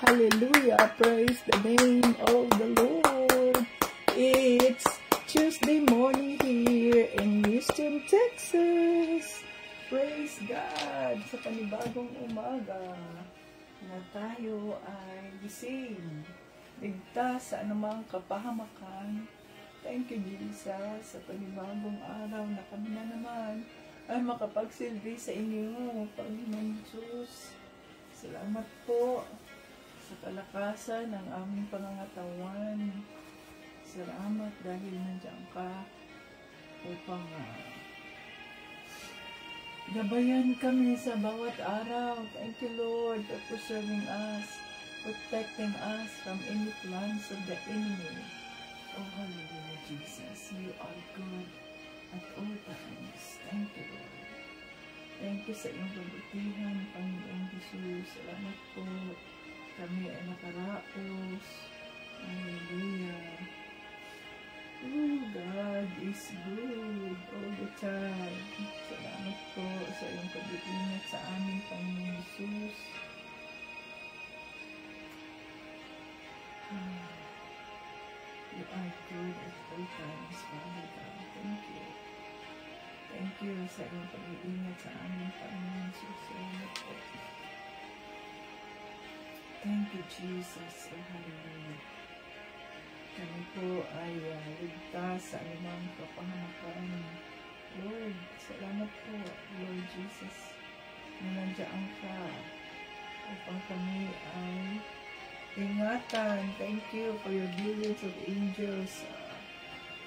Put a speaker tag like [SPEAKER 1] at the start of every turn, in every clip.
[SPEAKER 1] Hallelujah. Praise the name of the Lord. It's Tuesday morning here in Houston, Texas. Praise God sa panibagong umaga na tayo ay gising. Ligtas sa anumang kapahamakan. Thank you, Jesus, sa panibagong araw na kami na naman ay makapagsilbi sa inyo, Panginoon Diyos. Salamat po sa kalakasan ng aming pangangatawan. Salamat dahil nandiyan ka upang gabayan kami sa bawat araw. Thank you, Lord, for preserving us, protecting us from any plans of the enemy. Oh, hallelujah, Jesus. You are good at all times. Thank you, Lord. Thank you sa iyong kabutihan, Panginoong Jesus. Salamat po. Kami ay nakaraos. Hallelujah. Oh, God is good all the time. Salamat po sa iyong pag-iingat sa amin, Panginoon Jesus. You are good at all times, Father God. Thank you. Thank you sa iyong pag-iingat sa amin, Panginoon Jesus. Salamat po. Thank you, Jesus. Oh, hallelujah. Kami po ay ligtas sa anumang kapahamakan. Lord, salamat po, Lord Jesus, na nandiyan ka upang kami ay ingatan. Thank you for your billions of angels,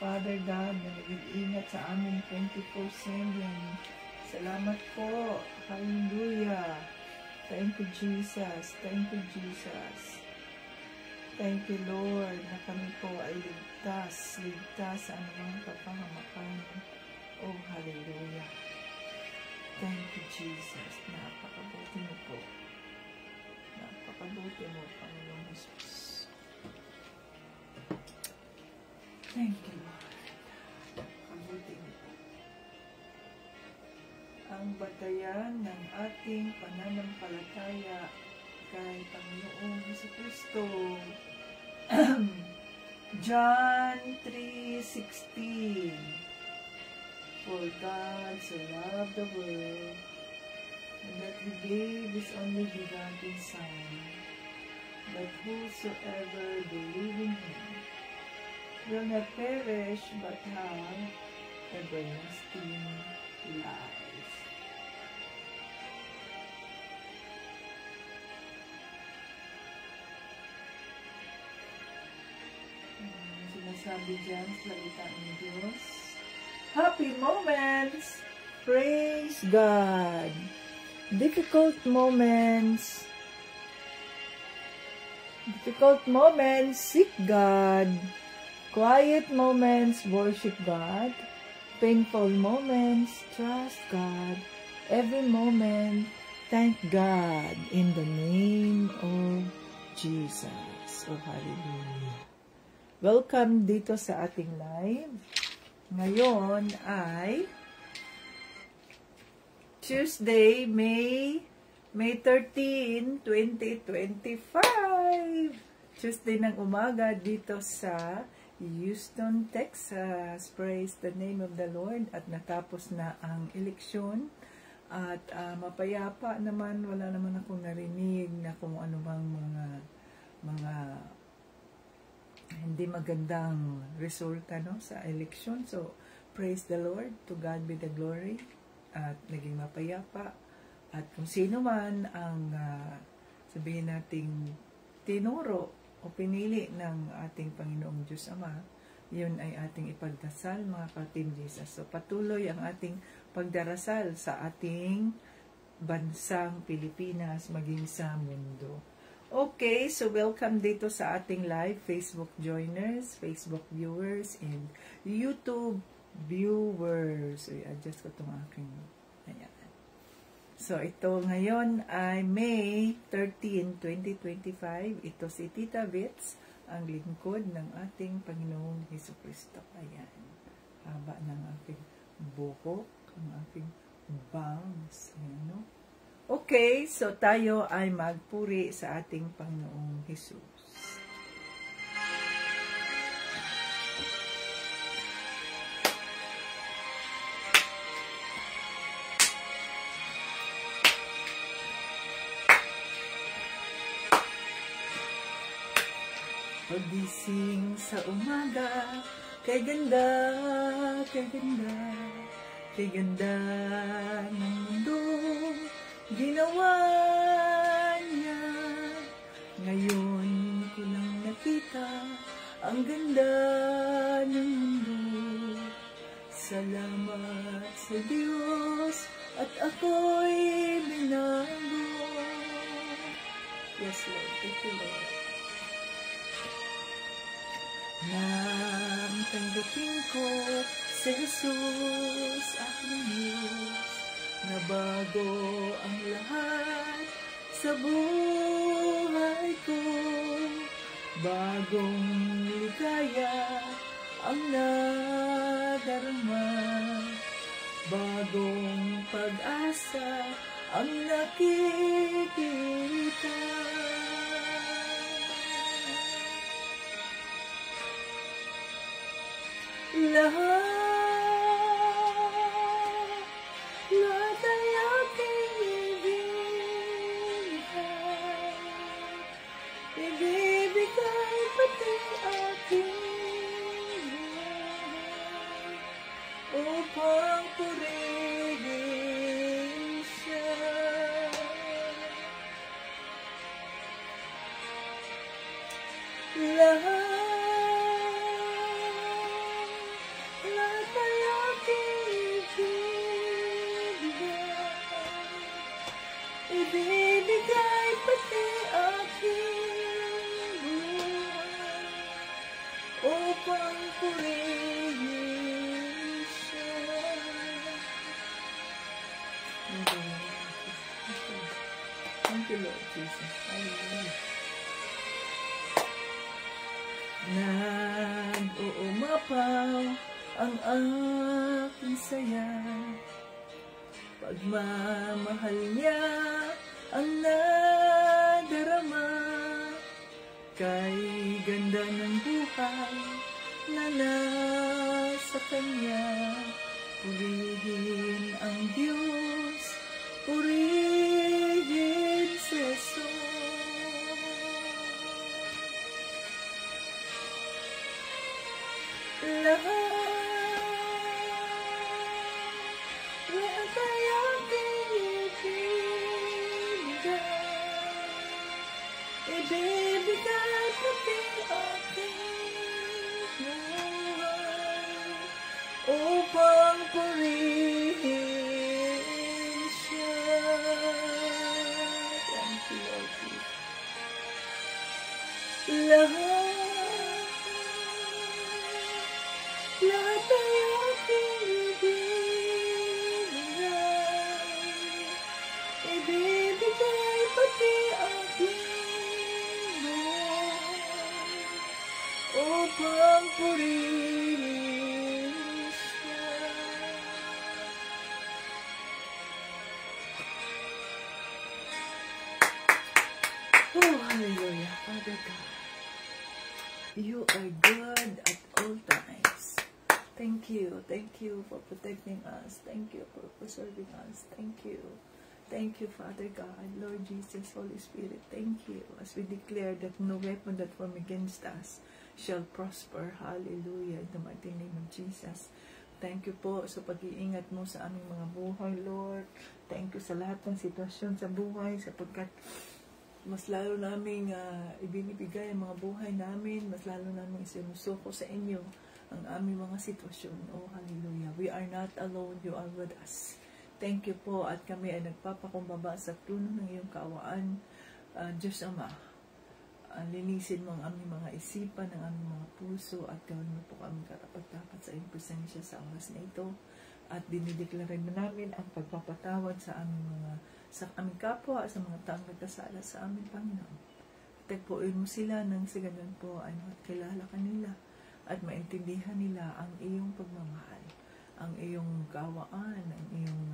[SPEAKER 1] Father God, na nag-iingat sa amin 24/7. Salamat po. Hallelujah. Thank you, Jesus. Thank you, Jesus. Thank you, Lord, na kami po ay ligtas sa anumang kapahamakan. Oh, hallelujah. Thank you, Jesus. Napakabuti mo po. Napakabuti mo, Panginoon Jesus. Thank you, Lord. Napakabuti mo po. Ang batayan ng ating pananampalataya kay Panginoong Jesucristo. John 3:16. For God so loved the world that He gave His only begotten Son, that whosoever believe in Him will not perish but have everlasting life. Sinasabi dyan sa salita ng Diyos. Happy moments! Praise God! Difficult moments, seek God. Quiet moments, worship God. Painful moments, trust God. Every moment, thank God in the name of Jesus. Oh, hallelujah. Welcome dito sa ating live. Ngayon ay Tuesday, May 13, 2025. Tuesday ng umaga dito sa Houston, Texas. Praise the name of the Lord. At natapos na ang eleksyon. At mapayapa naman, wala naman akong narinig na kung ano bang mga hindi magandang resulta, no, sa election. So, praise the Lord. To God be the glory. At naging mapayapa. At kung sino man ang sabihin nating tinuro o pinili ng ating Panginoong Diyos Ama, yun ay ating ipagdasal, mga ka-Team Jesus. So, patuloy ang ating pagdarasal sa ating bansang Pilipinas, maging sa mundo. Okay, so welcome dito sa ating live Facebook joiners, Facebook viewers, and YouTube viewers. So, i-adjust ko itong aking, ayan. So, ito ngayon ay May 13, 2025. Ito si Tita Vits, ang lingkod ng ating Panginoong Jesucristo. Ayan. Haba ng aking buhok, ang aking bangs. Ayan, no? Okay, so tayo ay magpuri sa ating Panginoong Hesus. Pagising sa umaga, kay ganda, kay ganda, kay ganda ng mundo, ginawa niya. Ngayon ko lang nakita ang ganda ng mundo. Salamat sa Diyos at ako'y binago. Yes, Lord. Thank you, Lord. Nang tanggapin ko si Jesus, aking Diyos, na bago ang lahat sa buhay ko. Bagong ligaya ang nadarama, bagong pag-asa ang nakikita. Lahat ay aking ibibigay pati aking buhay, upang purihin siya. Lahat ay aking ibibigay pati aking buhay, upang purihin siya. Thank you, Lord Jesus. Hallelujah. Nag-uumapaw ang aking saya, pagmamahal niya ang nadarama, kay ganda ng buhay na nasa kanya. Purihin ang Diyos, purihin si Jesus. Lahat ay aking ibibigay pati aking buhay, upang purihin siya. Thank you, Lord Jesus. Lahat ay aking ibibigay pati aking buhay, upang purihin siya. Oh, hallelujah, Father God. You are good at all times. Thank you for protecting us. Thank you for preserving us. Thank you, Father God, Lord Jesus, Holy Spirit. Thank you, as we declare that no weapon that form against us shall prosper. Hallelujah, in the mighty name of Jesus. Thank you po sa pag-iingat mo sa aming mga buhay, Lord. Thank you sa lahat ng sitwasyon sa buhay, sapagkat mas lalo namin ibinibigay ang mga buhay namin, mas lalo namin isinusuko sa inyo ang aming mga sitwasyon. Oh, hallelujah. We are not alone. You are with us. Thank you po, at kami ay nagpapakumbaba sa trono ng iyong kaawaan. Diyos Ama, linisin mo ang aming mga isipan, ang aming mga puso, at gawin mo po kami karapat-dapat sa iyong presensya sa oras na ito. At dinideklara namin ang pagpapatawad sa aming kapwa, sa mga taong nagkasala sa aming Panginoon. Tagpuin mo sila nang sa ganun po ay makilala kanila at maintindihan nila ang iyong pagmamahal, ang iyong gawaan, ang iyong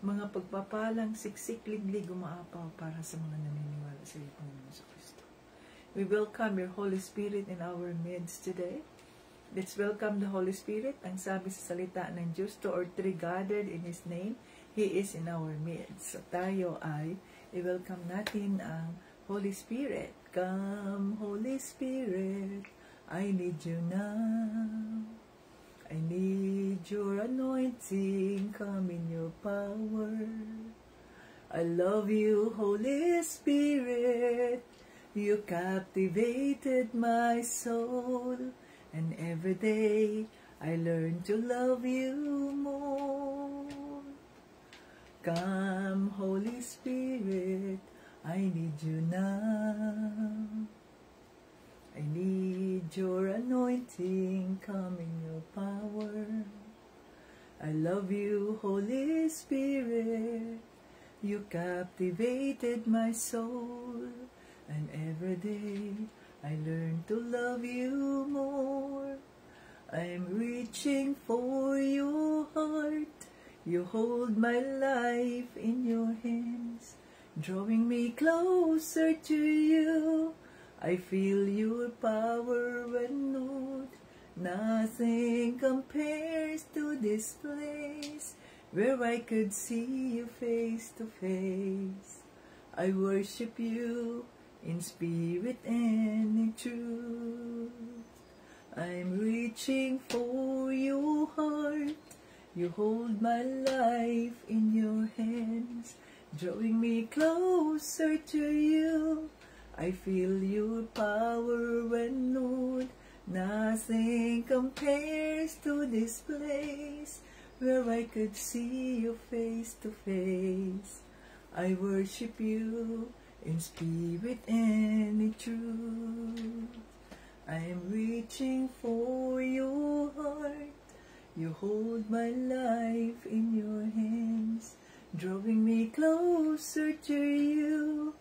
[SPEAKER 1] mga pagpapalang siksik, liglig, umaapaw para sa mga naniniwala sa iyo, Panginoon Kristo. We welcome your Holy Spirit in our midst today. Let's welcome the Holy Spirit. Ang sabi sa salita ng Diyos, 2 or 3 gathered in His name, He is in our midst. So tayo ay i-welcome natin ang Holy Spirit. Come, Holy Spirit, I need you now. I need your anointing, come in your power. I love you, Holy Spirit. You captivated my soul. And every day, I learn to love you more. Come, Holy Spirit, I need you now. I need your anointing, come in your power. I love you, Holy Spirit. You captivated my soul. And every day, I learn to love you more. I'm reaching for your heart. You hold my life in your hands, drawing me closer to you. I feel your power renewed. Nothing compares to this place where I could see you face to face. I worship you in spirit and in truth. I'm reaching for your heart. You hold my life in your hands, drawing me closer to you. I feel your power renewed. Nothing compares to this place where I could see you face to face. I worship you in spirit and in truth. I am reaching for your heart. You hold my life in your hands, drawing me closer to you.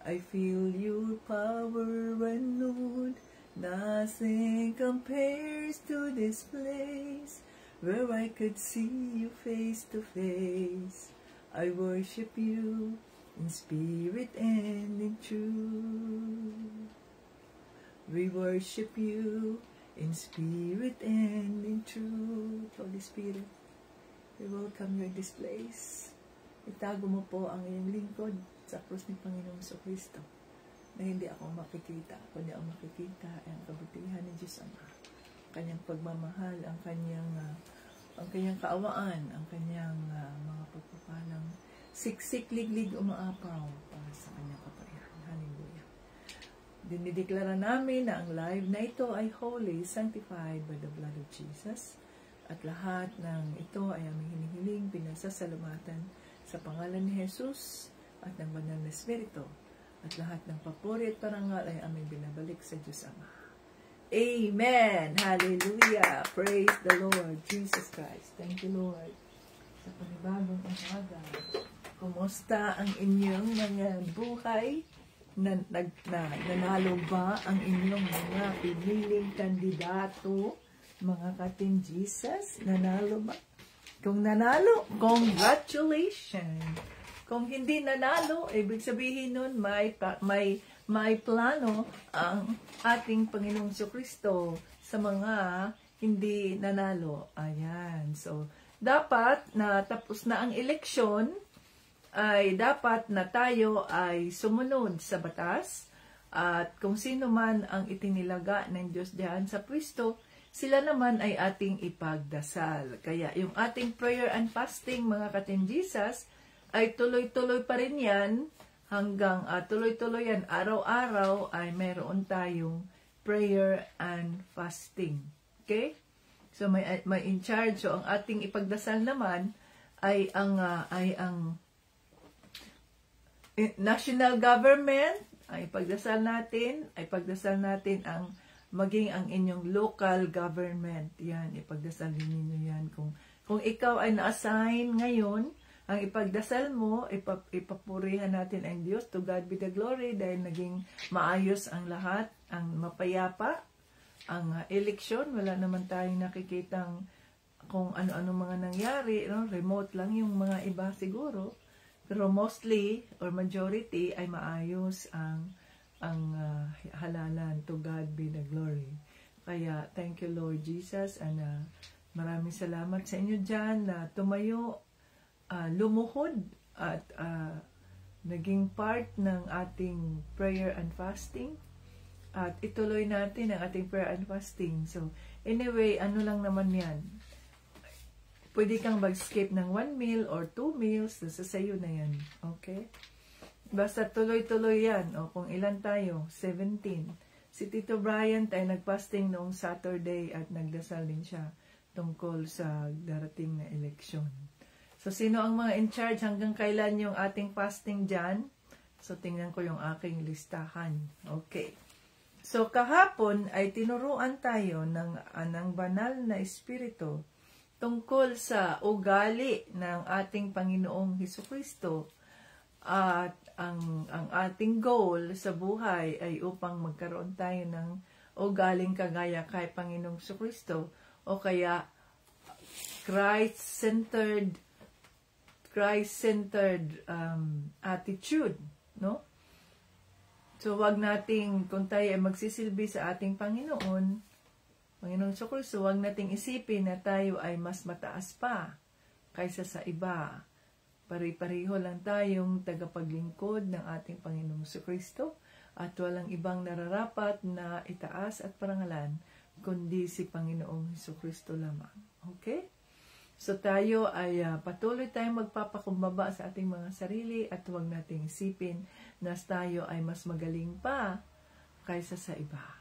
[SPEAKER 1] I feel your power renewed. Nothing compares to this place where I could see you face to face. I worship you in spirit and in truth. We worship you in spirit and in truth. Holy Spirit, we welcome you in this place. Itago mo po ang iyong lingkod sa krus ni Panginoong Kristo, na hindi ako makikita, kundi ang makikita ay ang kabutihan ni Diyos Ama, kanyang pagmamahal, ang kanyang kaawaan, ang kanyang mga pagpapalang siksik, liglig, umaapaw para sa kanyang kapayapaan. Hallelujah. Dinideklara namin na ang live na ito ay holy, sanctified by the blood of Jesus. At lahat ng ito ay aming hinihiling, pinasasalamatan sa pangalan ni Jesus at ng Banal na Espiritu. At lahat ng papuri at parangal ay aming binabalik sa Diyos Ama. Amen! Hallelujah! Praise the Lord Jesus Christ. Thank you, Lord, sa panibagong umaga. Kumusta ang inyong mga buhay? Nanalo ba ang inyong mga piniling kandidato, mga ka-Team Jesus? Nanalo ba? Kung nanalo, congratulations! Kung hindi nanalo, ibig sabihin nun may plano ang ating Panginoong Kristo sa mga hindi nanalo. Ayan. So, dapat na tapos na ang eleksyon, ay dapat na tayo ay sumunod sa batas, at kung sino man ang itinilaga ng Diyos diyan sa pwesto, sila naman ay ating ipagdasal. Kaya yung ating prayer and fasting, mga ka-Team Jesus, ay tuloy-tuloy pa rin yan hanggang tuloy-tuloy yan. Araw-araw ay meron tayong prayer and fasting. Okay? So may in charge. So ang ating ipagdasal naman ay ang national government, ay pagdasal natin ang maging ang inyong local government. Yan, ipagdasal ninyo yan. Kung ikaw ay na-assign ngayon, ang ipagdasal mo, ipapurihan natin ang Diyos. To God be the glory dahil naging maayos ang lahat, ang mapayapa, ang eleksyon. Wala naman tayong nakikitang kung ano-ano mga nangyari, no? Remote lang yung mga iba siguro. Pero mostly or majority ay maayos ang halalan. To God be the glory. Kaya thank you Lord Jesus, and maraming salamat sa inyo dyan na tumayo, lumuhod at naging part ng ating prayer and fasting. At ituloy natin ang ating prayer and fasting. So anyway, ano lang naman yan. Pwede kang mag-skip ng 1 meal or 2 meals, nasa sayo na yan. Okay? Basta tuloy-tuloy yan. O kung ilan tayo? 17. Si Tito Bryant ay nag-fasting noong Saturday at nagdasal din siya tungkol sa darating na eleksyon. So, sino ang mga in charge hanggang kailan yung ating fasting dyan? So, tingnan ko yung aking listahan. Okay. So, kahapon ay tinuruan tayo ng banal na espiritu tungkol sa ugali ng ating Panginoong Hesukristo, at ang ating goal sa buhay ay upang magkaroon tayo ng ugaling kagaya kay Panginoong Hesukristo, o kaya Christ-centered attitude, no? So wag nating, kung tayo ay magsisilbi sa ating Panginoong Hesukristo, huwag nating isipin na tayo ay mas mataas pa kaysa sa iba. Pari-pariho lang tayong tagapaglingkod ng ating Panginoong Hesukristo at walang ibang nararapat na itaas at parangalan kundi si Panginoong Hesukristo lamang. Okay? So tayo ay patuloy tayong magpapakumbaba sa ating mga sarili at huwag nating isipin na tayo ay mas magaling pa kaysa sa iba.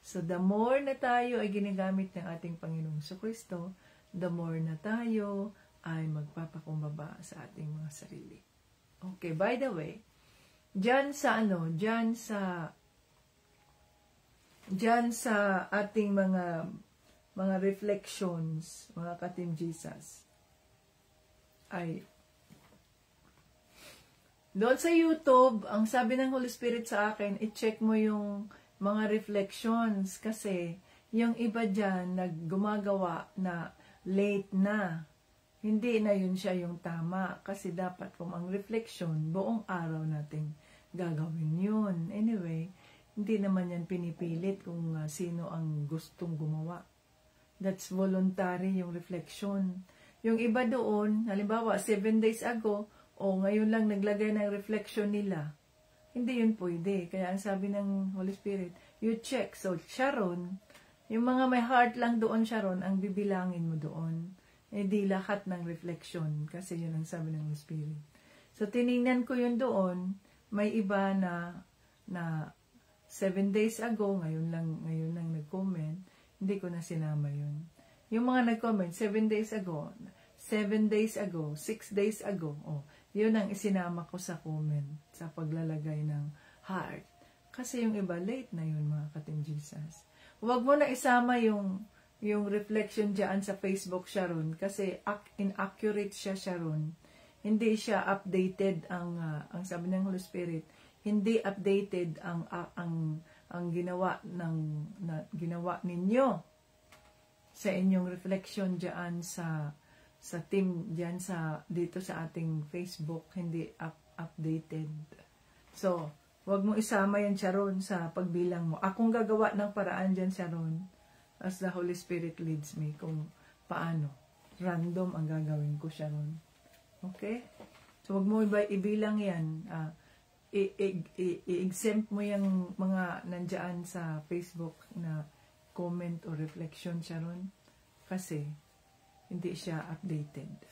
[SPEAKER 1] So, the more na tayo ay ginagamit ng ating Panginoong Hesukristo, the more na tayo ay magpapakumbaba sa ating mga sarili. Okay, by the way, dyan sa ating mga reflections, mga ka-Team Jesus, ay doon sa YouTube, ang sabi ng Holy Spirit sa akin, i-check mo yung mga reflections, kasi yung iba dyan naggumagawa na late na. Hindi na yun siya yung tama, kasi dapat kung ang reflection, buong araw nating gagawin yun. Anyway, hindi naman yan pinipilit kung sino ang gustong gumawa. That's voluntary yung reflection. Yung iba doon, halimbawa 7 days ago, o ngayon lang naglagay ng reflection nila, hindi yun pwede. Kaya ang sabi ng Holy Spirit, you check. So, Sharon, yung mga may heart lang doon, Sharon, ang bibilangin mo doon. Di lahat ng reflection. Kasi yun ang sabi ng Holy Spirit. So, tinignan ko yun doon. May iba na 7 days ago, ngayon lang nag-comment, hindi ko na sinama yun. Yung mga nag-comment, 7 days ago, 6 days ago, yun ang isinama ko sa comment, sa paglalagay ng heart. Kasi yung iba, late na yun, mga ka-Team Jesus. Huwag mo na isama yung reflection dyan sa Facebook, Sharon, kasi inaccurate siya, Sharon. Hindi siya updated ang sabi ng Holy Spirit, hindi updated ang ginawa ninyo sa inyong reflection dyan sa team dyan dito sa ating Facebook, hindi updated. So, wag mo isama yan, Sharon, sa pagbilang mo. Akong gagawa ng paraan dyan, Sharon, as the Holy Spirit leads me, kung paano. Random ang gagawin ko, Sharon. Okay? So, wag mo ibilang yan. I-exempt mo yung mga nandyan sa Facebook na comment o reflection, Sharon. Kasi, hindi siya updated.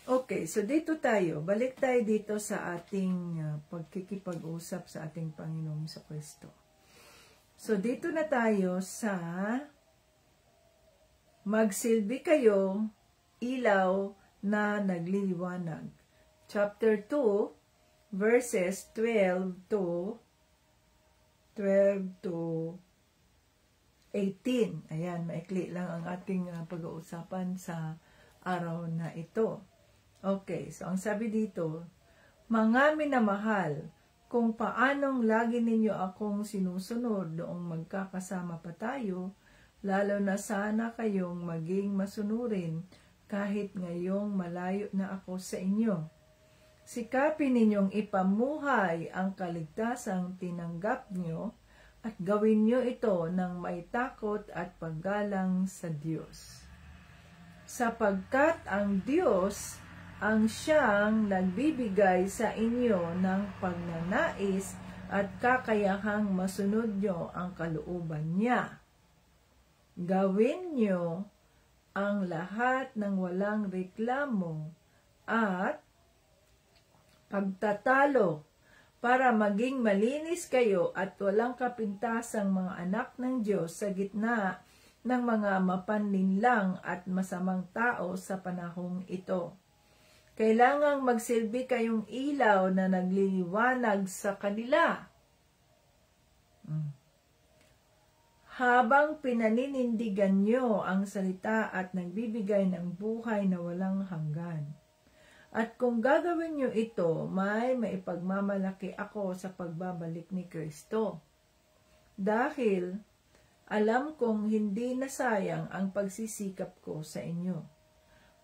[SPEAKER 1] Okay, so dito tayo. Balik tayo dito sa ating pagkikipag-usap sa ating Panginoong Hesukristo. So, dito na tayo sa magsilbi kayo, ilaw na nagliliwanag. Chapter 2, verses 12 to 18. Ayan, maikli lang ang ating pag-uusapan sa araw na ito. Okay, so ang sabi dito, mga minamahal, kung paanong lagi ninyo akong sinusunod noong magkakasama pa tayo, lalo na sana kayong maging masunurin kahit ngayong malayo na ako sa inyo. Sikapin ninyong ipamuhay ang kaligtasang tinanggap nyo at gawin nyo ito ng may takot at paggalang sa Diyos. Sapagkat ang Diyos ang siyang nagbibigay sa inyo ng pagnanais at kakayahang masunod nyo ang kalooban niya. Gawin nyo ang lahat ng walang reklamo at pagtatalo para maging malinis kayo at walang kapintasang mga anak ng Diyos sa gitna ng mga mapanlinlang at masamang tao sa panahong ito. Kailangang magsilbi kayong ilaw na nagliliwanag sa kanila. Habang pinaninindigan nyo ang salita at nagbibigay ng buhay na walang hanggan. At kung gagawin nyo ito, may maipagmamalaki ako sa pagbabalik ni Kristo. Dahil alam kong hindi nasayang ang pagsisikap ko sa inyo.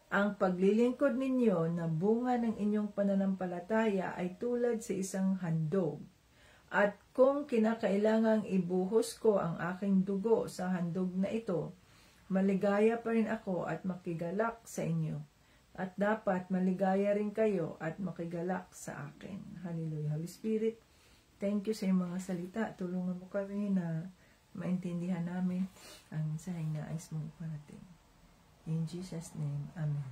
[SPEAKER 1] Ang paglilingkod ninyo na bunga ng inyong pananampalataya ay tulad sa isang handog. At kung kinakailangang ibuhos ko ang aking dugo sa handog na ito, maligaya pa rin ako at makigalak sa inyo. At dapat maligaya rin kayo at makigalak sa akin. Hallelujah. Holy Spirit, thank you sa iyong mga salita. Tulungan mo kami na maintindihan namin ang mensaheng nais mong parating. In Jesus' name, Amen.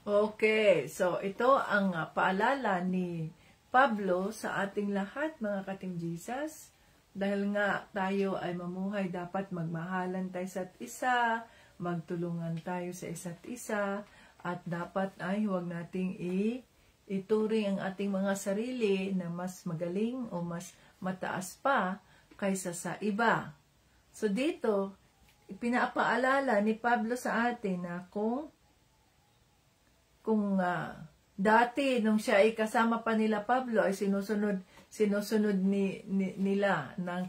[SPEAKER 1] Okay, so ito ang paalala ni Pablo sa ating lahat, mga kating Jesus. Dahil nga tayo ay mamuhay, dapat magmahalan tayo sa isa, magtulungan tayo sa isa't isa, at dapat ay huwag nating ituring ang ating mga sarili na mas magaling o mas mataas pa kaysa sa iba. So dito, pinapaalala ni Pablo sa atin na kung dati nung siya ay kasama pa nila Pablo ay sinusunod nila ng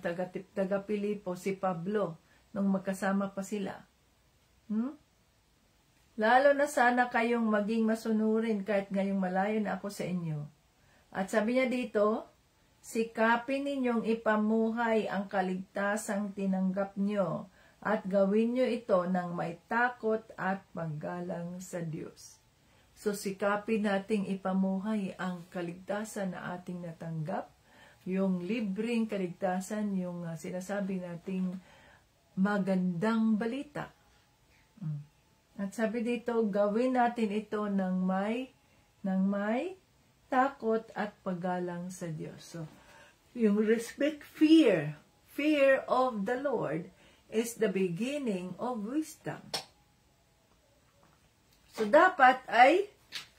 [SPEAKER 1] taga Pilipo si Pablo nung magkasama pa sila. Lalo na sana kayong maging masunurin kahit ngayong malayo na ako sa inyo. At sabi niya dito, sikapin ninyong ipamuhay ang kaligtasang tinanggap nyo at gawin nyo ito ng may takot at paggalang sa Diyos. So sikapin nating ipamuhay ang kaligtasan na ating natanggap, yung libreng kaligtasan, yung sinasabi nating magandang balita. At sabi dito, gawin natin ito ng may takot at paggalang sa Diyos. So, yung respect, fear of the Lord is the beginning of wisdom. So, dapat ay,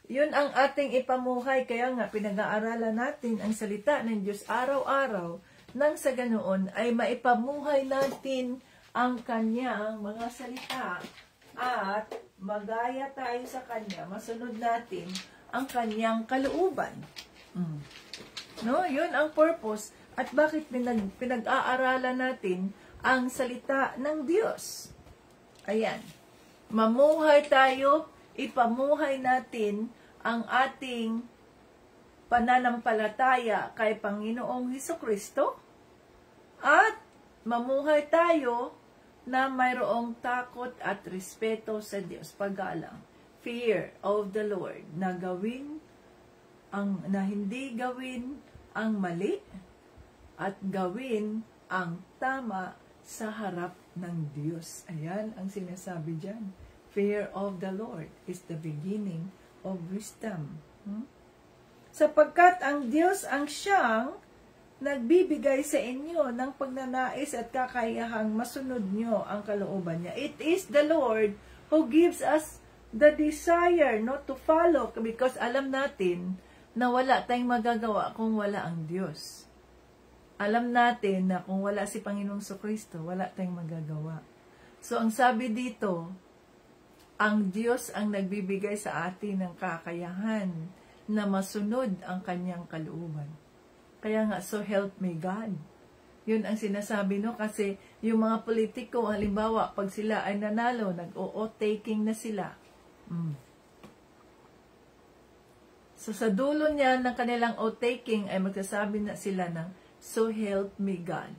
[SPEAKER 1] yun ang ating ipamuhay. Kaya nga, pinag-aaralan natin ang salita ng Diyos araw-araw, nang sa ganoon ay maipamuhay natin ang kanyang mga salita at magaya tayo sa kanya, masunod natin ang kanyang kalooban. No, yun ang purpose at bakit pinag-aaralan natin ang salita ng Diyos. Ayan. Mamuhay tayo, ipamuhay natin ang ating pananampalataya kay Panginoong Hesukristo at mamuhay tayo na mayroong takot at respeto sa Diyos, paggalang, fear of the Lord, na hindi gawin ang mali at gawin ang tama sa harap ng Diyos. Ayan ang sinasabi dyan. Fear of the Lord is the beginning of wisdom. Sapagkat ang Diyos ang siyang nagbibigay sa inyo ng pagnanais at kakayahang masunod nyo ang kalooban niya. It is the Lord who gives us the desire not to follow, because alam natin na wala tayong magagawa kung wala ang Diyos. Alam natin na kung wala si Panginoong Jesucristo, wala tayong magagawa. So, ang sabi dito, ang Diyos ang nagbibigay sa atin ng kakayahan na masunod ang kanyang kalooban. Kaya nga, so help me God. Yun ang sinasabi, no? Kasi yung mga politiko, halimbawa, pag sila ay nanalo, nag-o-taking na sila. So, sa dulo niya ng kanilang o-taking ay magsasabi na sila ng, so help me God.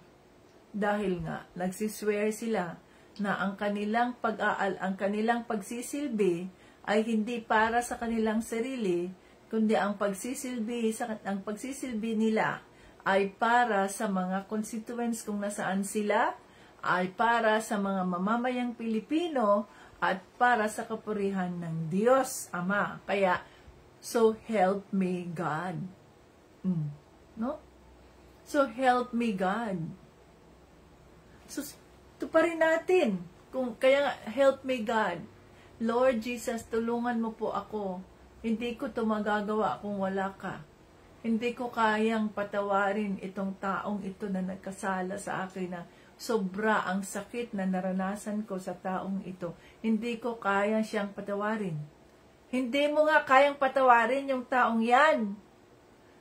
[SPEAKER 1] Dahil nga, nagsiswear sila na ang kanilang ang kanilang pagsisilbi ay hindi para sa kanilang sarili, kundi ang pagsisilbi nila ay para sa mga constituents kung nasaan sila, ay para sa mga mamamayang Pilipino, at para sa kapurihan ng Diyos Ama. Kaya, so help me God. No? So help me God. So, tuparin natin. Kaya help me God. Lord Jesus, tulungan mo po ako. Hindi ko ito magagawa kung wala ka. Hindi ko kayang patawarin itong taong ito na nagkasala sa akin na sobra ang sakit na naranasan ko sa taong ito. Hindi ko kaya siyang patawarin. Hindi mo nga kayang patawarin yung taong yan.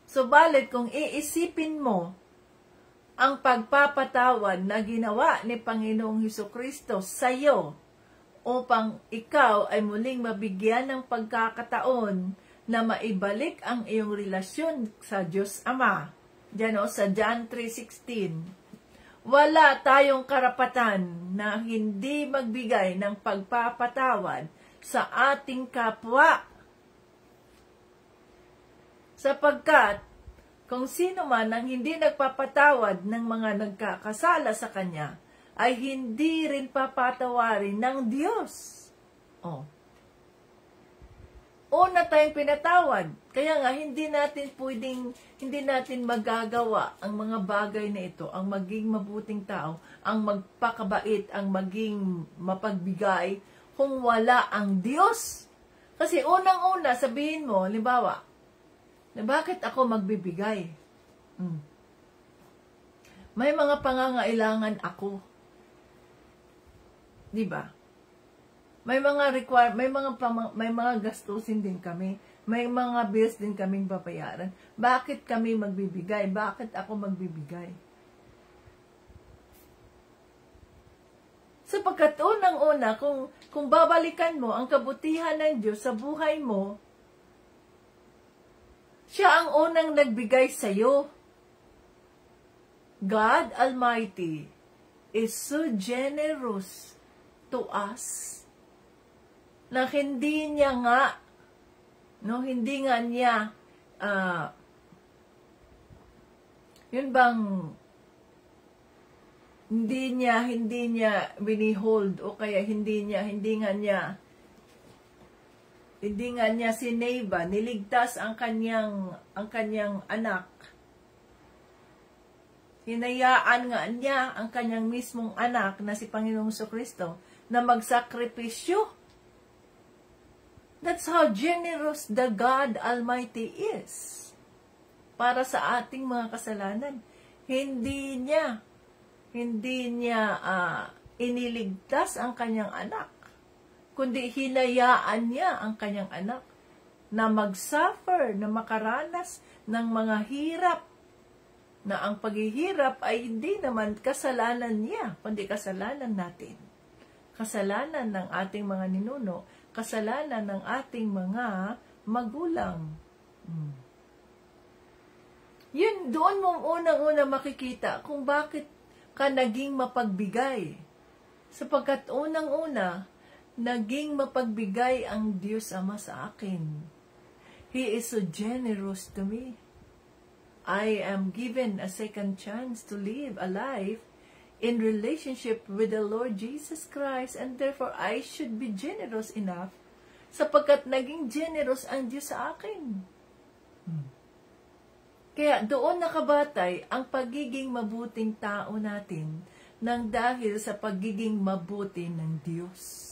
[SPEAKER 1] Subalit kung iisipin mo ang pagpapatawad na ginawa ni Panginoong Hesukristo sa iyo upang ikaw ay muling mabigyan ng pagkakataon na maibalik ang iyong relasyon sa Diyos Ama. Diyan sa John 3:16. Wala tayong karapatan na hindi magbigay ng pagpapatawad sa ating kapwa. Sapagkat kung sino man ang hindi nagpapatawad ng mga nagkakasala sa kanya, ay hindi rin papatawarin ng Diyos. Una tayong pinatawad. Kaya nga, hindi natin magagawa ang mga bagay na ito, ang maging mabuting tao, ang magpakabait, ang maging mapagbigay, kung wala ang Diyos. Kasi unang-una, sabihin mo, halimbawa, na bakit ako magbibigay? May mga pangangailangan ako. Diba? May mga gastusin din kami. May mga bills din kaming babayaran. Bakit kami magbibigay? Bakit ako magbibigay? Sapagkat unang-una, kung babalikan mo ang kabutihan ng Diyos sa buhay mo, siya ang unang nagbigay sa iyo. God Almighty is so generous to us na hindi nga niya hindi niya binihold o kaya hindi nga niya sineva, niligtas ang kanyang anak. Hinayaan nga niya ang kanyang mismong anak na si Panginoong Jesucristo na magsakripisyo. That's how generous the God Almighty is. Para sa ating mga kasalanan. Hindi niya iniligtas ang kanyang anak, kundi hinayaan niya ang kanyang anak na mag-suffer, na makaranas ng mga hirap, na ang paghihirap ay hindi naman kasalanan niya, kundi kasalanan natin. Kasalanan ng ating mga ninuno, kasalanan ng ating mga magulang. Yun, doon mo unang-una makikita kung bakit ka naging mapagbigay. Sapagkat unang-una, naging mapagbigay ang Diyos Ama sa akin. He is so generous to me. I am given a second chance to live a life in relationship with the Lord Jesus Christ, and therefore I should be generous enough sapagkat naging generous ang Diyos sa akin. Kaya doon nakabatay ang pagiging mabuting tao natin nang dahil sa pagiging mabuti ng Diyos.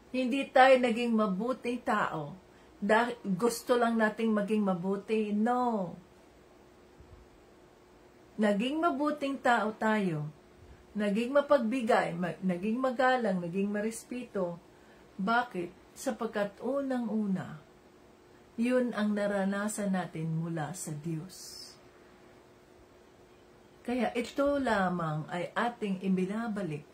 [SPEAKER 1] Hindi tayo naging mabuting tao dahil gusto lang nating maging mabuti. No. Naging mabuting tao tayo. Naging mapagbigay, naging magalang, naging marespeto. Bakit? Sapagkat unang-una, yun ang naranasan natin mula sa Diyos.
[SPEAKER 2] Kaya ito lamang ay ating ibinabalik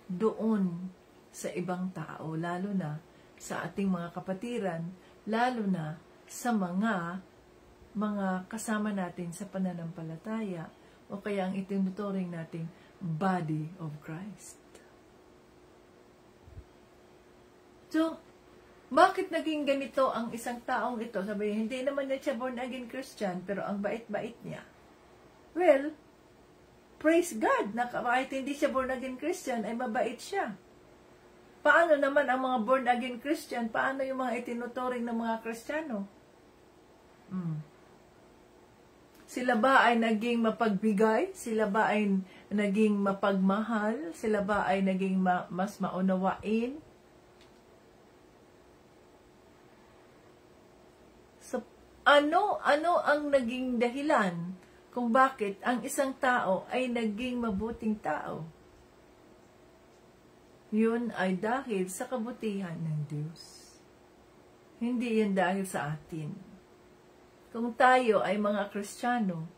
[SPEAKER 2] doon sa ibang tao, lalo na sa ating mga kapatiran, lalo na sa mga kasama natin sa pananampalataya o kaya ang itinuturing nating body of Christ. So, bakit naging ganito ang isang taong ito? Sabi, hindi naman na siya born again Christian, pero ang bait-bait niya. Well, praise God, na kahit hindi siya born again Christian, ay mabait siya. Paano naman ang mga born again Christian? Paano yung mga itinuturing ng mga Kristiyano? Sila ba ay naging mapagbigay? Sila ba ay naging mapagmahal? Sila ba ay naging mas maunawain? So, ano ang naging dahilan kung bakit ang isang tao ay naging mabuting tao? Yun ay dahil sa kabutihan ng Diyos. Hindi yan dahil sa atin. Kung tayo ay mga Kristiyano,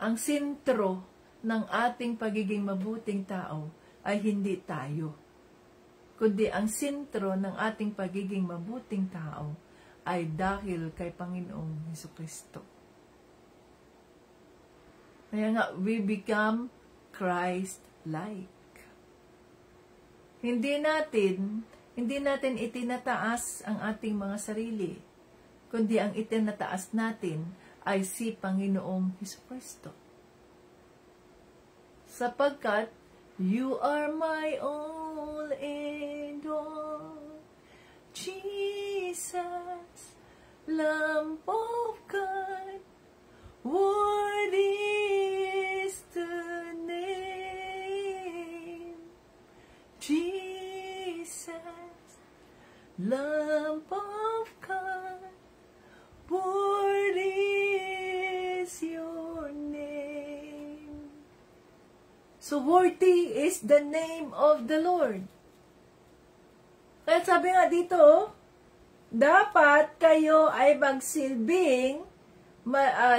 [SPEAKER 2] ang sentro ng ating pagiging mabuting tao ay hindi tayo, kundi ang sentro ng ating pagiging mabuting tao ay dahil kay Panginoong Hesukristo. Kaya nga, we become Christ-like. Hindi natin itinataas ang ating mga sarili, kundi ang itinataas natin ay si Panginoong Hesukristo. Sapagkat, you are my all and all, Jesus, Lamb of God, worthy is the name, Jesus, Lamb of God, worthy is your name. So worthy is the name of the Lord. Kaya sabi nga dito, dapat kayo ay magsilbing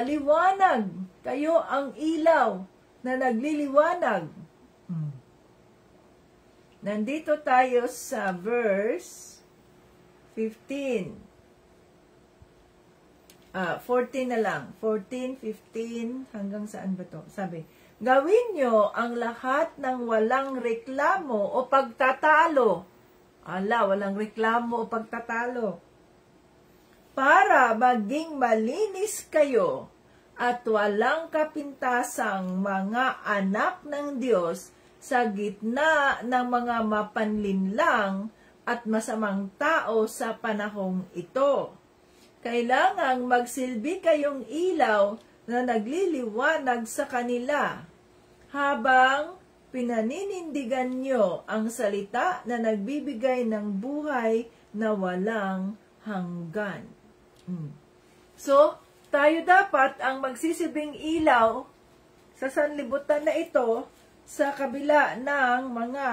[SPEAKER 2] liwanag. Kayo ang ilaw na nagliliwanag. Nandito tayo sa verse 15. 14 na lang. 14, 15, hanggang saan ba to? Sabi, gawin nyo ang lahat ng walang reklamo o pagtatalo. Walang reklamo o pagtatalo. Para maging malinis kayo at walang kapintasang mga anak ng Diyos sa gitna ng mga mapanlinlang at masamang tao sa panahong ito. Kailangang magsilbi kayong ilaw na nagliliwanag sa kanila habang pinaninindigan nyo ang salita na nagbibigay ng buhay na walang hanggan. So, tayo dapat ang magsisilbing ilaw sa sanlibutan na ito sa kabila ng mga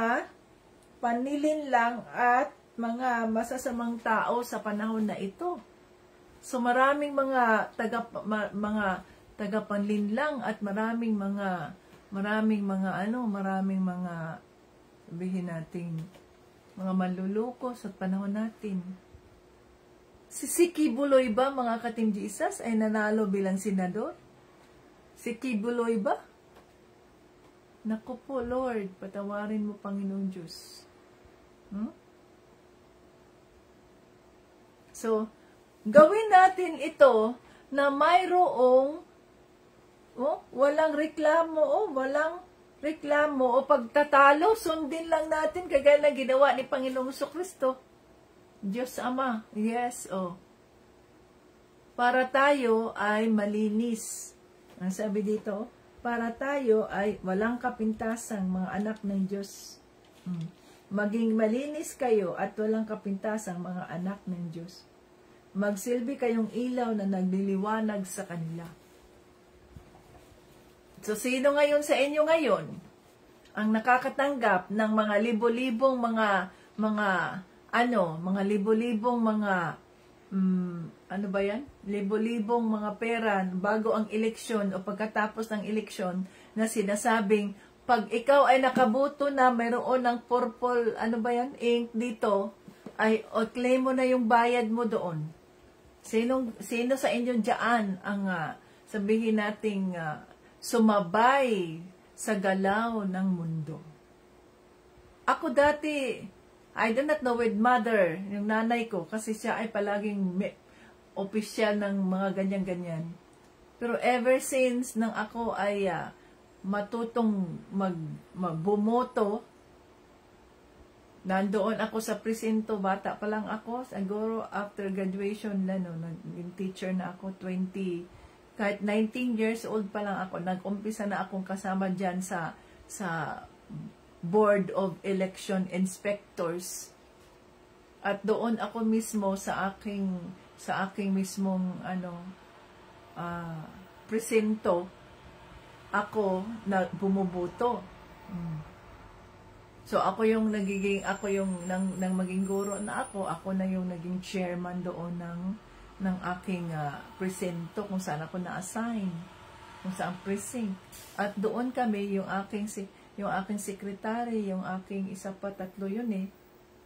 [SPEAKER 2] panlilinlang at mga masasamang tao sa panahon na ito. So maraming mga tagapanlinlang at maraming mga sabihin natin mga manluloko sa panahon natin. Si Kibuloy ba, mga ka-Team Jesus, ay nanalo bilang senador? Si Kibuloy ba? Naku po, Lord, patawarin mo, Panginoong Diyos. So, gawin natin ito na mayroong walang reklamo o pagtatalo. Sundin lang natin kagaya na ginawa ni Panginoong Jesucristo. Diyos Ama, yes, para tayo ay malinis. Ang sabi dito, para tayo ay walang kapintasang mga anak ng Diyos. Maging malinis kayo at walang kapintasang mga anak ng Diyos. Magsilbi kayong ilaw na nagliliwanag sa kanila. So, sino ngayon sa inyo ngayon ang nakakatanggap ng mga libo-libong mga libo-libong mga ano ba yan? Libo-libong mga pera bago ang eleksyon o pagkatapos ng eleksyon na sinasabing, pag ikaw ay nakaboto na mayroon ng purple, ano ba yan, ink dito, ay o claim mo na yung bayad mo doon. Sino sa inyo dyan ang sabihin nating sumabay sa galaw ng mundo? Ako dati, I do not know with mother, yung nanay ko, kasi siya ay palaging opisyal ng mga ganyan-ganyan. Pero ever since nang ako ay matutong bumoto, nandoon ako sa presinto, bata pa lang ako, siguro after graduation na, naging teacher na ako, kahit 19 years old pa lang ako, nag-umpisa na akong kasama dyan sa Board of Election Inspectors. At doon ako mismo sa aking mismong presinto, ako na bumuboto. So ako yung nang maging guro na ako na yung naging chairman doon ng aking presinto kung saan ako na-assign, kung saan precinct. At doon kami, yung aking secretary, yung aking tatlo yun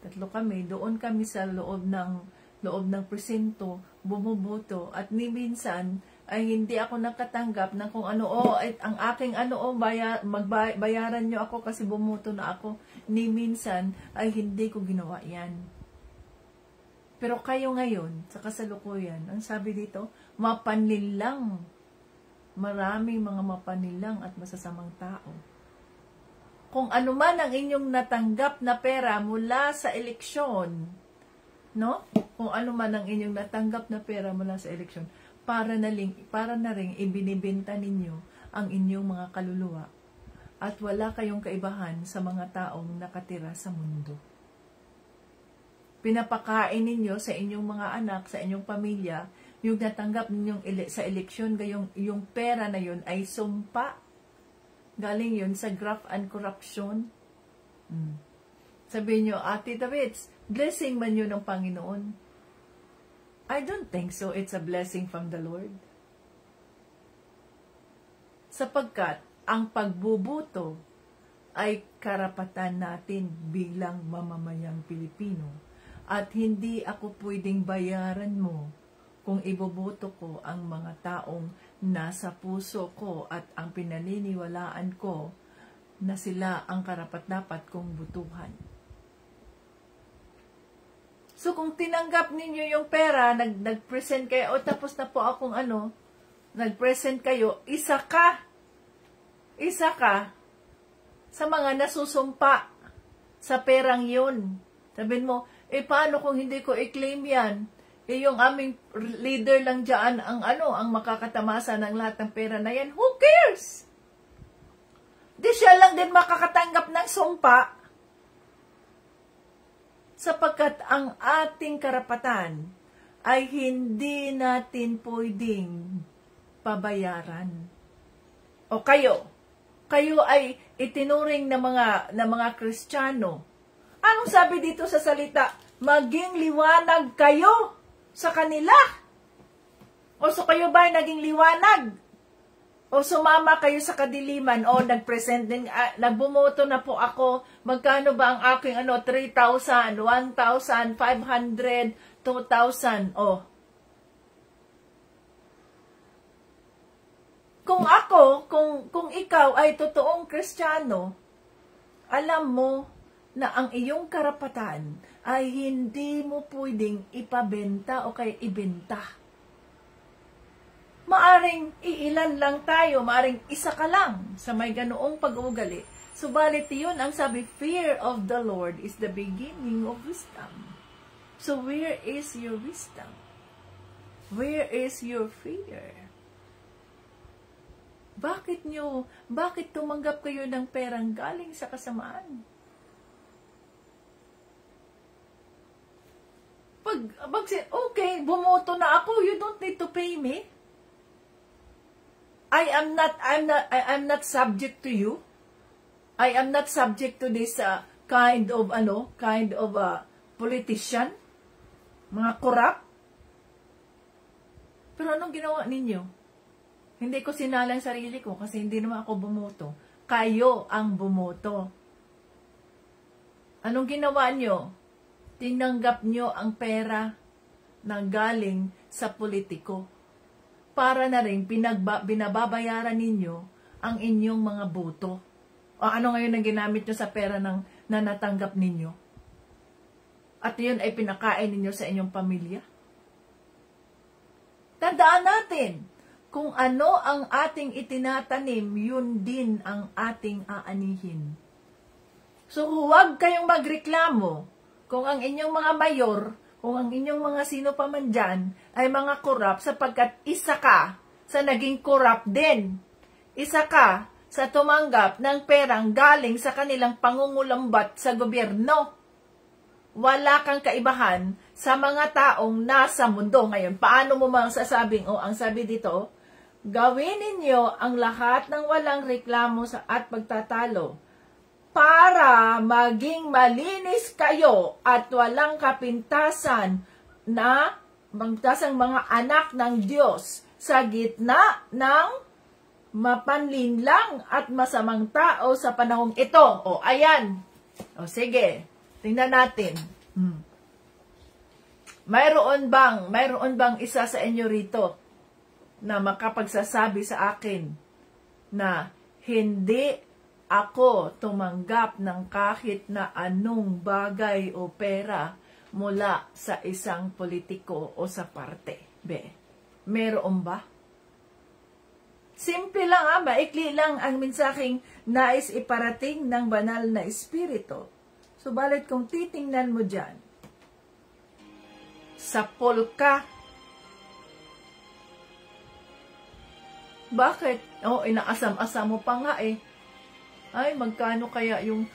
[SPEAKER 2] tatlo kami, doon kami sa loob ng presinto, bumuboto, at ni minsan ay hindi ako nakatanggap ng kung ano, ang aking bayaran nyo ako kasi bumuto na ako. Ni minsan ay hindi ko ginawa yan. Pero kayo ngayon, sa kasalukuyan, ang sabi dito, mapanilang, maraming mga mapanilang at masasamang tao. Kung ano man ang inyong natanggap na pera mula sa eleksyon, no? Kung ano man ang inyong natanggap na pera mula sa eleksyon, para na ring ibinibenta ninyo ang inyong mga kaluluwa at wala kayong kaibahan sa mga taong nakatira sa mundo. Pinapakain ninyo sa inyong mga anak, sa inyong pamilya, yung natanggap ninyong sa eleksyon, yung pera na yun ay sumpa. Galing yun sa graft and corruption. Sabihin nyo, Ate Davids, blessing man yun ng Panginoon. I don't think so. It's a blessing from the Lord. Sapagkat ang pagbubuto ay karapatan natin bilang mamamayang Pilipino. At hindi ako pwedeng bayaran mo kung iboboto ko ang mga taong nasa puso ko at ang pinaniniwalaan ko na sila ang karapat-dapat kong butuhan. So, kung tinanggap ninyo yung pera, nag-present kayo, tapos na po akong nag-present kayo, isa ka sa mga nasusumpa sa perang yun. Sabihin mo, paano kung hindi ko i-claim yan? Yung aming leader lang dyan, ang makakatamasa ng lahat ng pera na yan, who cares? Di siya lang din makakatanggap ng sumpa. Sapagkat ang ating karapatan ay hindi natin pwedeng pabayaran. O kayo ay itinuring na mga Kristiyano. Anong sabi dito sa salita? Maging liwanag kayo sa kanila. O so kayo ba ay naging liwanag? O sumama kayo sa kadiliman, o nag-present din, nagbumoto na po ako, magkano ba ang aking 3,000, 1,500, 2,000, Kung ikaw ay totoong Kristiyano, alam mo na ang iyong karapatan ay hindi mo pwedeng ipabenta o kaya ibenta. Maaring iilan lang tayo, maaring isa ka lang sa may ganoong pag-uugali. Subalit yun, ang sabi, fear of the Lord is the beginning of wisdom. So where is your wisdom? Where is your fear? Bakit tumanggap kayo ng perang galing sa kasamaan? Okay, bumoto na ako, you don't need to pay me. I'm not subject to you. I am not subject to this kind of politician, mga corrupt. Pero anong ginawa ninyo? Hindi ko sinalang sarili ko kasi hindi naman ako bumoto. Kayo ang bumoto. Anong ginawa nyo? Tinanggap nyo ang pera na galing sa politiko. Para na rin binababayaran ninyo ang inyong mga boto. O ano ngayon ang ginamit nyo sa pera na natanggap ninyo? At yun ay pinakain ninyo sa inyong pamilya? Tandaan natin, kung ano ang ating itinatanim, yun din ang ating aanihin. So huwag kayong magreklamo kung ang inyong mga mayor, kung ang inyong mga sino pa man dyan ay mga korap, sapagkat isa ka sa naging korap din. Isa ka sa tumanggap ng perang galing sa kanilang pangungulambat sa gobyerno. Wala kang kaibahan sa mga taong nasa mundo ngayon. Paano mo masasabing, ang sabi dito, gawin ninyo ang lahat ng walang reklamo at pagtatalo para maging malinis kayo at walang kapintasan na magtasang mga anak ng Diyos sa gitna ng mapanlinlang at masamang tao sa panahong ito. Ayan. Sige. Tingnan natin. Mayroon bang isa sa inyo rito na makapagsasabi sa akin na hindi ako tumanggap ng kahit na anong bagay o pera mula sa isang politiko o sa parte? Meron ba? Simple lang, maikli lang ang mensaheng nais iparating ng banal na espiritu. Subalit kung titingnan mo dyan, sa polka, bakit? Inaasam-asam mo pa nga Ay, magkano kaya yung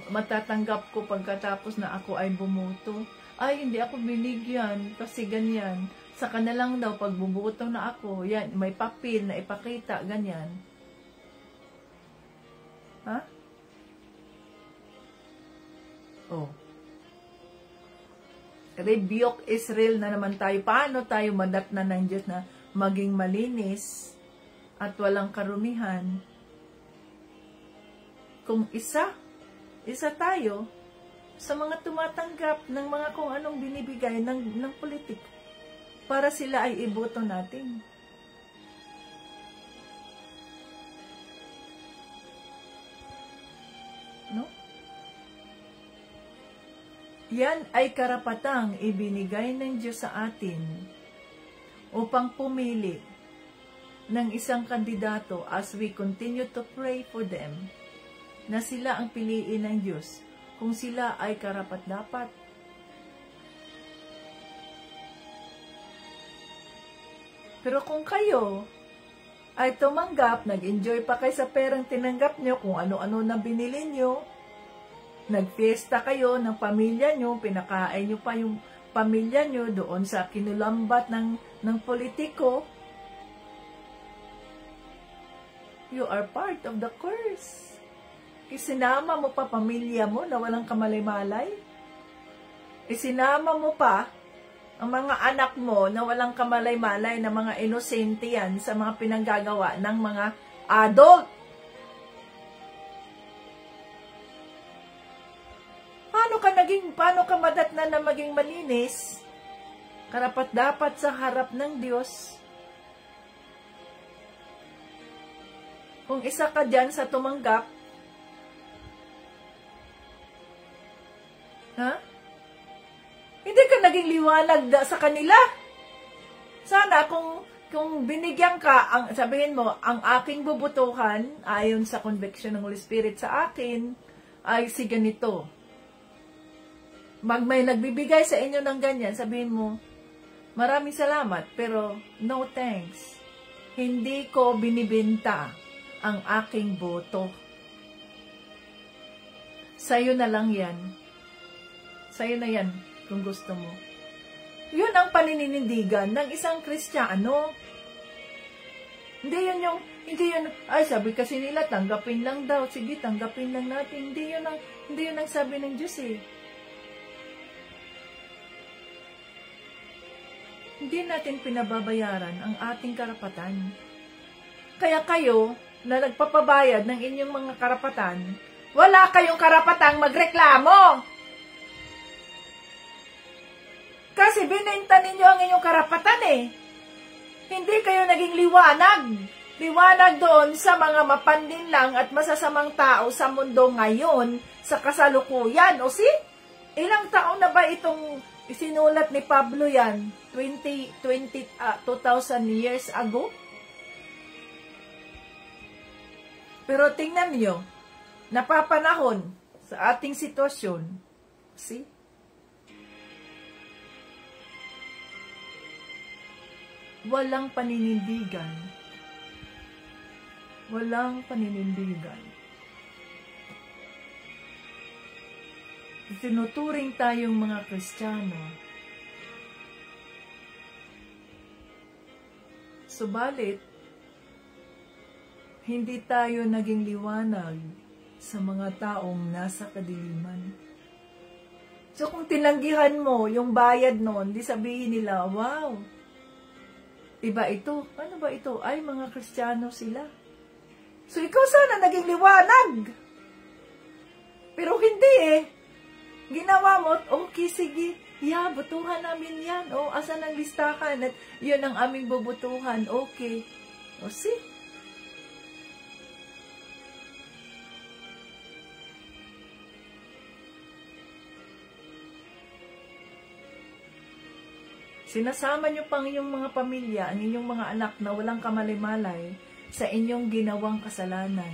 [SPEAKER 2] matatanggap ko pagkatapos na ako ay bumoto? Ay, hindi ako binigyan kasi ganyan. Saka na lang daw pag buboto na ako, yan, may papel na ipakita, ganyan. Ha? Rebuke Israel na naman tayo. Paano tayo madatnan ng Diyos na maging malinis at walang karumihan? Kung isa tayo sa mga tumatanggap ng mga kung anong binibigay ng politiko para sila ay iboto natin. No? Yan ay karapatang ibinigay ng Diyos sa atin upang pumili ng isang kandidato as we continue to pray for them, na sila ang piliin ng Diyos kung sila ay karapat-dapat. Pero kung kayo ay tumanggap, nag-enjoy pa kayo sa perang tinanggap nyo, kung ano-ano na binili nyo, nagfiesta kayo ng pamilya nyo, pinakain nyo pa yung pamilya nyo doon sa kinulambat ng politiko, you are part of the curse. Isinama mo pa pamilya mo na walang kamalay-malay. Isinama mo pa ang mga anak mo na walang kamalay-malay, na mga inosente yan sa mga pinanggagawa ng mga adult. Paano ka madatnan na maging malinis? Karapat-dapat sa harap ng Diyos. Kung isa ka dyan sa tumanggap, hindi ka naging liwanag sa kanila. Sana kung binigyan ka, sabihin mo, ang aking bubutuhan, ayon sa conviction ng Holy Spirit sa akin, ay si ganito. May nagbibigay sa inyo ng ganyan, sabihin mo, maraming salamat, pero no thanks. Hindi ko binibenta ang aking boto. Sa'yo na lang yan. Sa'yo na yan, kung gusto mo. Yun ang paninindigan ng isang Kristiyano. Hindi yun, ay sabi kasi nila, tanggapin lang daw. Sige, tanggapin lang natin. Hindi yun ang sabi ng Diyos hindi natin pinababayaran ang ating karapatan. Kaya kayo, na nagpapabayad ng inyong mga karapatan, wala kayong karapatang magreklamo. Kasi binenta ninyo ang inyong karapatan eh. Hindi kayo naging liwanag. Liwanag doon sa mga mapanlinlang at masasamang tao sa mundo ngayon, sa kasalukuyan. O ilang taon na ba itong isinulat ni Pablo yan? 2,000 years ago? Pero tingnan niyo, napapanahon sa ating sitwasyon. Walang paninindigan. Walang paninindigan. Tinuturing tayong mga Kristiyano. Subalit, hindi tayo naging liwanag sa mga taong nasa kadiliman. So kung tinanggihan mo yung bayad noon, di sabihin nila, wow, iba ito. Ano ba ito? Ay, mga Kristiyano sila. So ikaw sana naging liwanag. Pero hindi eh. Ginawa mo, okay, sige, butuhan namin yan. Asan ang listahan? At yun ang aming bubutuhan. Okay. Sinasama nyo pang inyong mga pamilya, ang inyong mga anak na walang kamalimalay sa inyong ginawang kasalanan.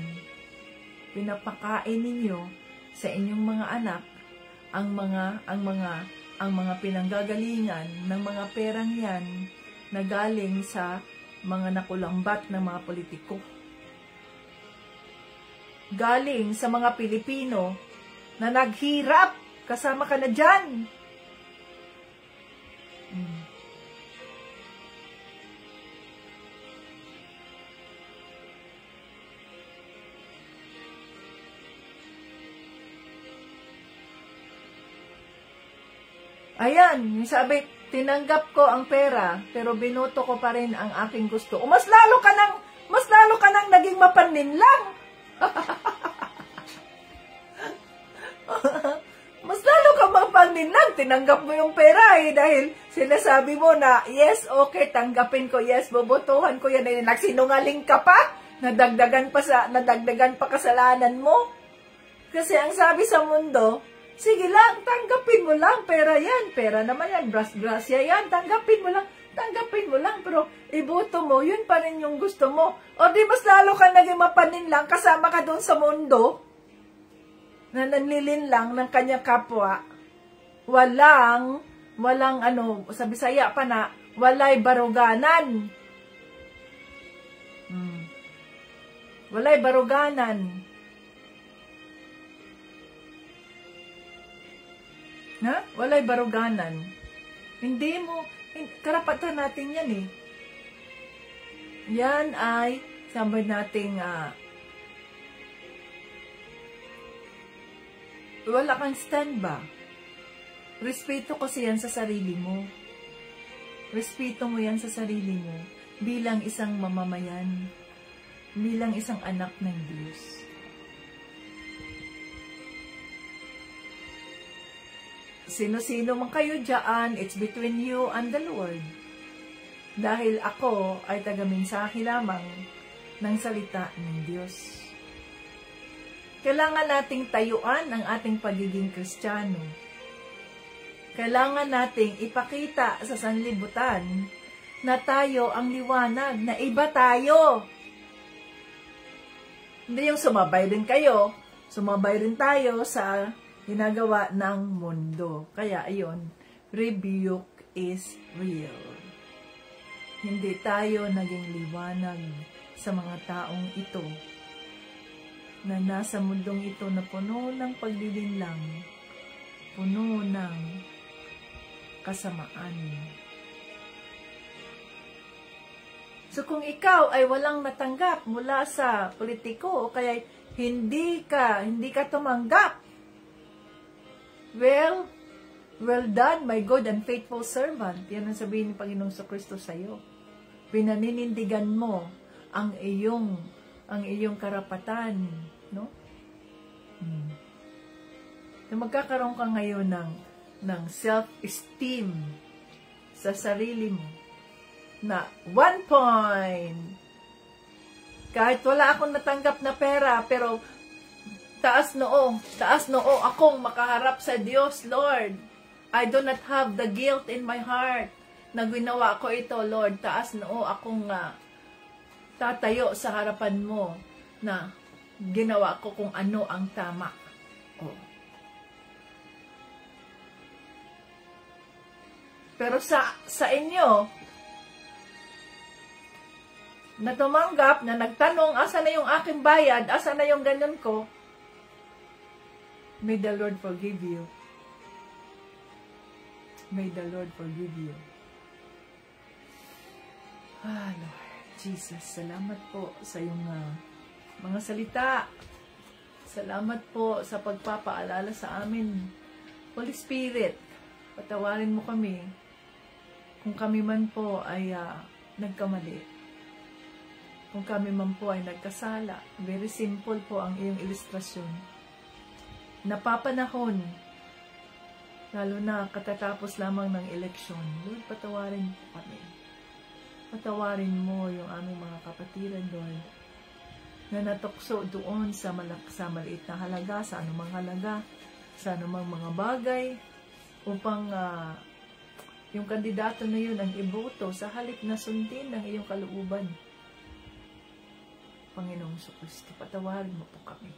[SPEAKER 2] Pinapakain ninyo sa inyong mga anak ang mga pinanggagalingan ng mga perang yan na galing sa mga nakulambat ng mga politiko. Galing sa mga Pilipino na naghirap, kasama ka na dyan. Ayan, yung sabi, tinanggap ko ang pera, pero binuto ko pa rin ang aking gusto. Mas lalo ka nang naging mapanlinlang. Mas lalo ka mapanlinlang, tinanggap mo yung pera dahil sinasabi mo na, yes, okay, tanggapin ko, yes, bubutuhan ko yan. Nagsinungaling ka pa, nadagdagan pa kasalanan mo. Kasi ang sabi sa mundo, sige lang, tanggapin mo lang, pera yan, pera naman yan, grasya yan, tanggapin mo lang, pero iboto mo, yun pa rin yung gusto mo. O di mas lalo ka naging mapaninlang, kasama ka doon sa mundo, na nanlilinlang ng kanyang kapwa, walang sa Bisaya pa na, walay baruganan. Walay baruganan. Walay baruganan. Hindi mo, karapatan natin yan eh. Yan ay, sabi nating, wala kang stand ba? Respeto kasi yan sa sarili mo. Respeto mo yan sa sarili mo bilang isang mamamayan, bilang isang anak ng Diyos. Sino-sino man kayo dyan, it's between you and the Lord. Dahil ako ay taga-mensahe lamang ng salita ng Diyos. Kailangan nating tayuan ang ating pagiging Kristiyano. Kailangan nating ipakita sa sanlibutan na tayo ang liwanag, na iba tayo. Hindi yung sumabay din kayo, sumabay rin tayo sa ginagawa ng mundo. Kaya, ayun, rebuke is real. Hindi tayo naging liwanag sa mga taong ito na nasa mundong ito na puno ng paglilinlang, puno ng kasamaan. So, kung ikaw ay walang natanggap mula sa politiko o kaya hindi ka tumanggap, well, Well done, my good and faithful servant. Yan ang sabihin ni Panginoong Kristo sa iyo. Pinaninindigan mo ang iyong karapatan, no? Na magkakaroon ka ngayon ng self-esteem sa sarili mo na 1 point. Kahit wala akong natanggap na pera, pero taas noo akong makaharap sa Diyos, Lord. I do not have the guilt in my heart na ginawa ko ito, Lord. Taas noo akong tatayo sa harapan mo na ginawa ko kung ano ang tama. Oh. Pero sa inyo, na tumanggap, na nagtanong, asa na yung aking bayad, asa na yung ganyan ko, may the Lord forgive you. May the Lord forgive you. Lord Jesus, salamat po sa iyong mga salita. Salamat po sa pagpapaalala sa amin. Holy Spirit, patawarin mo kami kung kami man po ay nagkamali. Kung kami man po ay nagkasala. Very simple po ang iyong ilustrasyon. Napapanahon, lalo na katatapos lamang ng eleksyon. Lord, patawarin po kami. Patawarin mo yung aming mga kapatiran, Lord, na natukso doon sa maliit na halaga, sa anumang halaga, sa anumang mga bagay, upang yung kandidato na yun ang iboto sa halip na sundin ng iyong kalooban. Panginoong Kristo, patawarin mo po kami.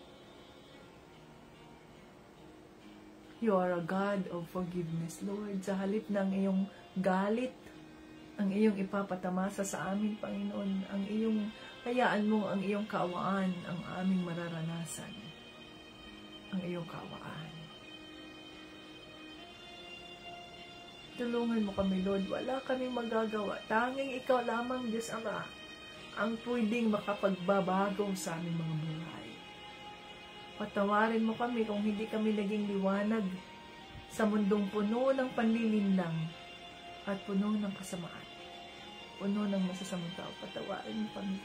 [SPEAKER 2] You are a God of forgiveness, Lord. Sa halip ng iyong galit, ang iyong ipapatamasa sa amin, Panginoon, ang iyong, hayaan mo ang iyong kaawaan, ang aming mararanasan. Ang iyong kaawaan. Tulungan mo kami, Lord. Wala kaming magagawa. Tanging ikaw lamang, Diyos Ama, ang pwedeng makapagbabago sa aming mga buhay. Patawarin mo kami kung hindi kami naging liwanag sa mundong puno ng panlilinlang at puno ng kasamaan. Puno ng masasamang tao. Patawarin mo kami.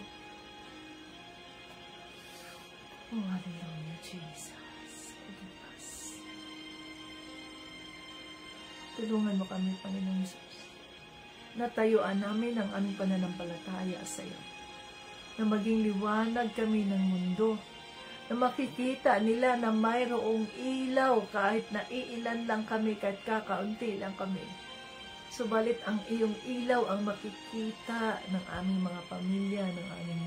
[SPEAKER 2] Oh, hallelujah, Jesus. Forgive us. Tulungan mo kami, Panginoon Jesus. Natayuan namin ang aming pananampalataya sa iyo. Na maging liwanag kami ng mundo. Na makikita nila na mayroong ilaw kahit na iilan lang kami, kahit kakaunti lang kami. Subalit ang iyong ilaw ang makikita ng aming mga pamilya, ng aming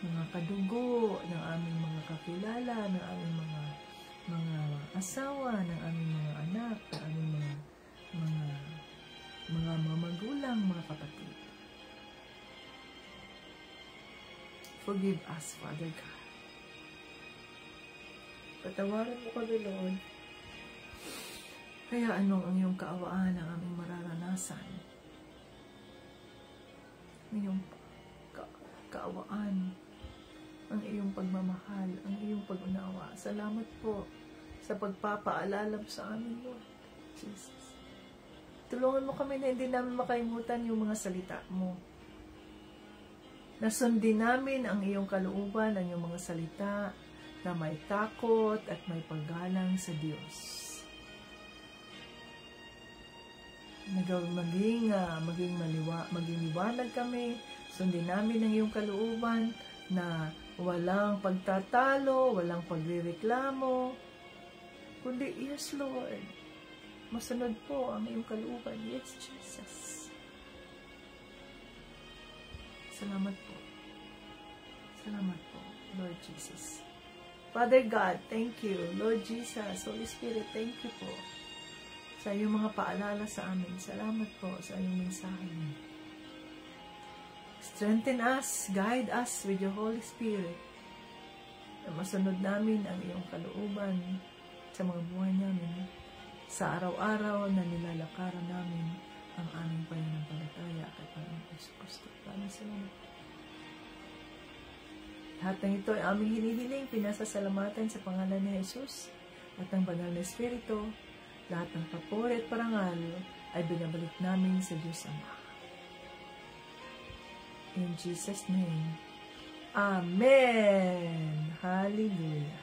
[SPEAKER 2] mga kadugo, ng aming mga kakilala, ng aming mga asawa, ng aming mga anak, ng aming mga magulang, mga kapatid. Forgive us, Father God. Patawarin mo kami, Lord. Kaya anong ang iyong kaawaan ang aming mararanasan? Ang iyong kaawaan, ang iyong pagmamahal, ang iyong pag-unawa. Salamat po sa pagpapaalala sa amin, Lord. Jesus. Tulungan mo kami na hindi namin makalimutan yung mga salita mo. Nasundin namin ang iyong kalooban, ang iyong mga salita, na may takot at may paggalang sa Diyos. Maging liwanag kami, sundin namin ang iyong kalooban na walang pagtatalo, walang pagrereklamo, kundi, yes, Lord, masunod po ang iyong kalooban. Yes, Jesus. Salamat po. Salamat po, Lord Jesus. Father God, thank you. Lord Jesus, Holy Spirit, thank you po sa iyong mga paalala sa amin. Salamat po sa iyong mensahe. Strengthen us, guide us with your Holy Spirit na masunod namin ang iyong kalooban sa mga buhay namin, sa araw-araw na nilalakaran namin ang aming pananampalataya kay Panginoon Kristo. Maraming salamat. Lahat ng ito ay aming hinihiling, pinasasalamatan sa pangalan ni Jesus at ng Banal na Espiritu, lahat ng papuri at parangal ay binabalik namin sa Diyos Ama. In Jesus' name, Amen! Hallelujah!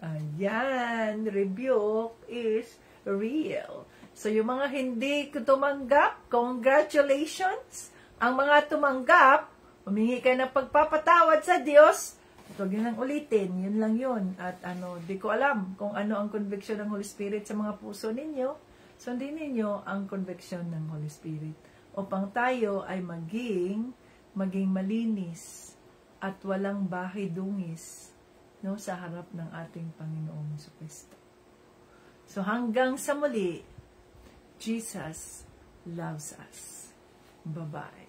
[SPEAKER 2] Ayan, rebuke is real. So, yung mga hindi tumanggap, congratulations! Ang mga tumanggap, humingi kayo ng pagpapatawad sa Diyos. Huwag yun lang ulitin, yun lang yun. At di ko alam kung ano ang conviction ng Holy Spirit sa mga puso ninyo. Sundin ninyo ang conviction ng Holy Spirit upang tayo ay maging malinis at walang bahay-dungis, no, sa harap ng ating Panginoong Jesucristo. So hanggang sa muli, Jesus loves us. Bye-bye.